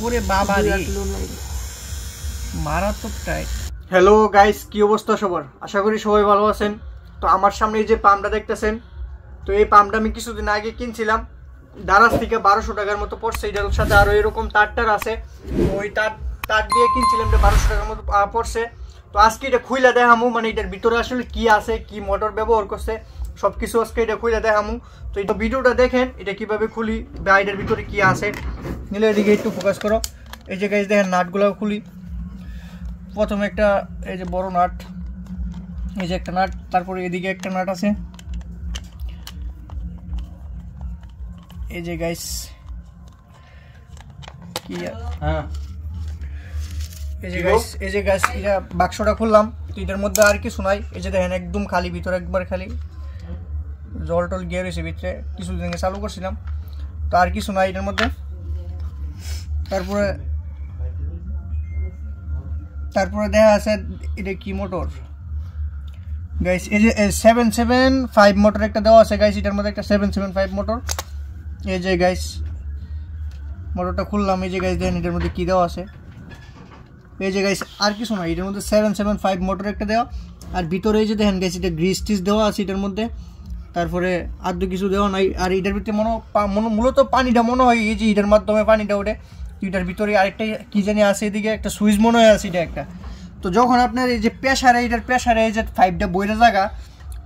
ওরে বাবা রে, মারাত্মক টাইট। হ্যালো গাইস, কি অবস্থা সবার? আশা করি সবাই ভালো আছেন। তো আমার সামনে এই যে পাম্পটা দেখতেছেন, তো এই পাম্পটা আমি কিছুদিন আগে কিনছিলাম দারাজ থেকে 1200 টাকার মতো পড়ছে। এটার সাথে আরো এরকম তারটার আছে, ওই তার দিয়ে কিনছিলাম, 1200 টাকার মতো পড়ছে। তো আজকে এটা খুইলা দেখামু, মানে এটার ভিতরে আসলে কি আছে, কি মোটর ব্যবহার করছে, সবকিছু আজকে এটা খুইলা দেখামু। তো এটা ভিডিওটা দেখেন এটা কিভাবে খুলি বা এটার ভিতরে কি আছে। নিলে এদিকে একটু ফোকাস করো। এই যে গাইস দেখেন নাটগুলো খুলি। প্রথমে একটা এই যে বড় নাট, এই যে একটা নাট, তারপরে এদিকে একটা নাট আছে। এই যে গাইস কি হ্যাঁ, এই যে গাইস এটা বাক্সটা খুললাম। তো এটার মধ্যে আর কিছু নাই, এই যে দেখেন একদম খালি, ভিতরে একবার খালি, জল টল গিয়ে রয়েছে ভিতরে, কিছুদিন আগে চালু করছিলাম। তো আর কিছু নাই এটার মধ্যে। তারপরে দেখা আছে এটা কি মোটর গাইস, এই যে 775 মোটর একটা দেওয়া আছে গাইস। এটার মধ্যে একটা 775 মোটর। এই যে গাইস মোটরটা খুললাম। এই যে গাইস দেখেন এটার মধ্যে কি দেওয়া আছে। এই যে গাইস আর কিছু না, এটার মধ্যে 775 মোটর একটা দেওয়া। আর ভিতরে এই যে দেখেন গাইস এটা গ্রিস টিস দেওয়া আছে এটার মধ্যে। তারপরে আর কিছু দেওয়া নাই। আর এটার ভিতরে মূলত পানিটা মনে হয় এই যে এটার মাধ্যমে পানিটা ওঠে। এটার ভিতরে আরেকটা কি জানি আছে, এদিকে একটা সুইচ মনে হয় আছে এটা একটা। তো যখন আপনার এই যে এটার প্রেসারে এই যে 5টা বইটা জায়গা,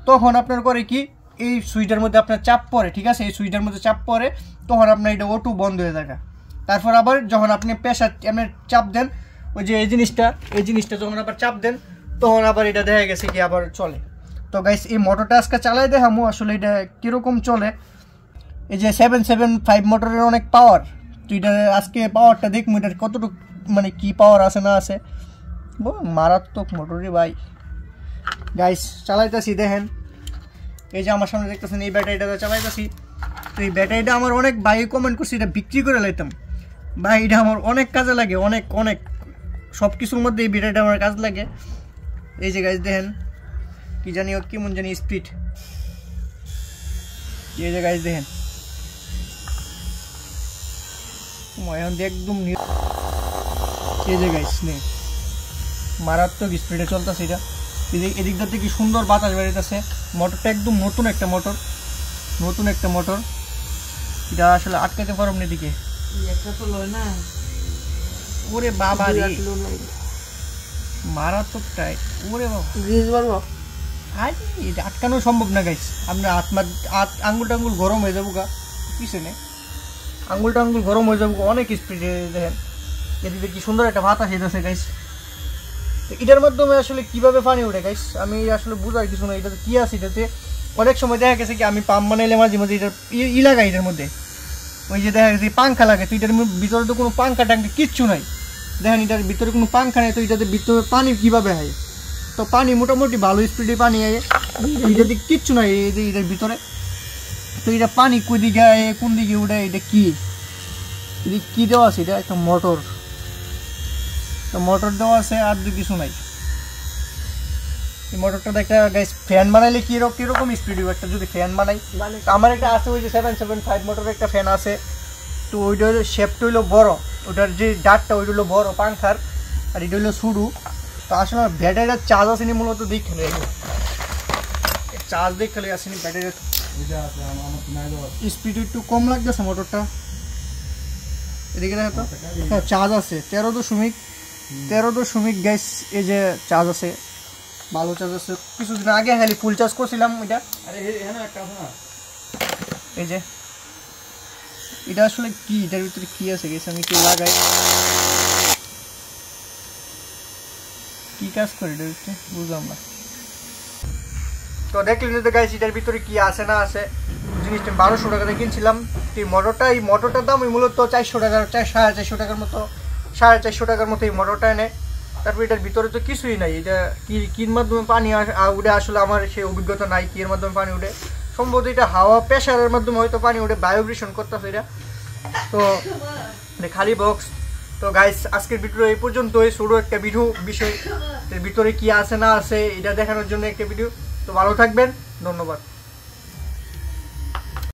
তখন আপনার করে কি এই সুইচটার মধ্যে আপনার চাপ পড়ে, ঠিক আছে, এই সুইচটার মধ্যে চাপ পড়ে, তখন আপনার এটা অটো বন্ধ হয়ে যায়। তারপর আবার যখন আপনি প্রেসার আপনার চাপ দেন, ওই যে এই জিনিসটা যখন আবার চাপ দেন, তখন আবার এটা দেখা গেছে কি আবার চলে। তো গাইস এই মোটরটা আজকে চালাই দেখামু আসলে এটা কীরকম চলে। এই যে 775 মোটরের অনেক পাওয়ার। তো এটা আজকে পাওয়ারটা দেখবো, এটার কতটুকু মানে কি পাওয়ার আছে না আছে। মারাত্মক মোটরই ভাই। গাইস চালাইতেছি দেখেন, এই যে আমার সামনে দেখতেছেন এই ব্যাটারিটা চালাইতেছি। তো এই ব্যাটারিটা আমার অনেক ভাই কমেন্ট করছি এটা বিক্রি করে লাইতাম। ভাই এটা আমার অনেক কাজে লাগে, অনেক সব কিছুর মধ্যে এই ব্যাটারিটা আমার কাজ লাগে। এই যে গাইস দেখেন কি জানি কেমন জানি স্পিড। এই যে গাইস দেখেন একদম, এই যে গাইস নেই মারাত্মক স্পিডে চলতেছে এটা। এদিকটা থেকে কি সুন্দর বাতাস বেরোতেছে। মোটরটা একদম নতুন একটা মোটর। এটা আসলে আটকাতে পারব না এদিকে। ওরে বাবা রে, মারাত্মক টাইট। ওরে বাবা, এটা আটকানো সম্ভব না গাইস। আপনার আঙ্গুল টাঙ্গুল গরম হয়ে যাবো গা, পিছনে আঙ্গুল টাঙ্গুল গরম হয়ে যাবো অনেক স্পিডে। দেখেন এদিকে কি সুন্দর একটা বাতাস এসেছে গাইস। তো এটার মাধ্যমে আসলে কিভাবে পানি ওঠে গাইস আমি আসলে বুঝার কিছু না। এটাতে কি আছে, এটাতে অনেক সময় দেখা গেছে কি আমি পাম্প বানাইলে মাঝে মাঝে এটার লাগাই এটার মধ্যে, ওই যে দেখা গেছে পাংখা লাগে। তো এটার ভিতরে তো কোনো পাংখা টাঙ্খা কিচ্ছু নাই। দেখেন এটার ভিতরে কোনো পাংখা নেই। তো এটাতে ভিতরে পানি কীভাবে হয়? তো পানি মোটামুটি ভালো স্পিডে পানি আয়, এটাতে কিচ্ছু নাই এই যে এটার ভিতরে। তো এটা পানি কোন দিকে আয় কোন দিকে উঠে, এটা কি দেওয়া আছে? এটা একটা মোটর। তো মোটর দেওয়া আছে, আর কিছু নাই। এই মোটরটা একটা গাইস ফ্যান বানাইলে কিরকম স্পিড হবে একটা যদি ফ্যান বানাই। আমার একটা আছে ওই যে 775 মোটরের একটা ফ্যান আছে। তো ওইটা হলো শেপটা হইলো বড়, ওটার যে ডাটটা ওইটা হলো বড় পাংখার, আর এটা হলো শুরু। তো আসলে ব্যাটারিটা চার্জ আসেনি মূলত দেখলে, চার্জ দেখলে আসেনি ব্যাটারিটা, স্পিড একটু কম লাগতেছে মোটরটা। এদিকে দেখো তো, হ্যাঁ চার্জ আছে 13.13 গাইস। এই যে চার্জ আছে, ভালো চার্জ আছে। কিছুদিন আগে খালি ফুল চার্জ করছিলাম এটা। এই যে এটা আসলে কি, এটার ভিতরে কি আছে গেছে, আমি কি লাগাই কি কাজ করে এটার ভিতরে বুঝলাম না। তো দেখলেন তো গাইস এটার ভিতরে কি আছে না আছে। জিনিসটা 1200 টাকাতে কিনছিলাম। এই মোটরটার দাম মূলত 400 টাকার 450 টাকার মতো, 450 টাকার মতো এই মোটরটা এনে। তারপর এটার ভিতরে তো কিছুই নাই। এটা কির মাধ্যমে পানি উঠে আসলে আমার সেই অভিজ্ঞতা নাই কি এর মাধ্যমে পানি উঠে। সম্ভবত এটা হাওয়া প্রেশারের মাধ্যমে হয়তো পানি উঠে, ভাইব্রেশন করতেছে এটা। তো খালি বক্স। তো গাইস আজকের ভিডিও এই পর্যন্তই, ছোট একটা বিষয় এর ভিতরে কি আছে না আছে এটা দেখানোর জন্য একটা ভিডিও। তো ভালো থাকবেন, ধন্যবাদ।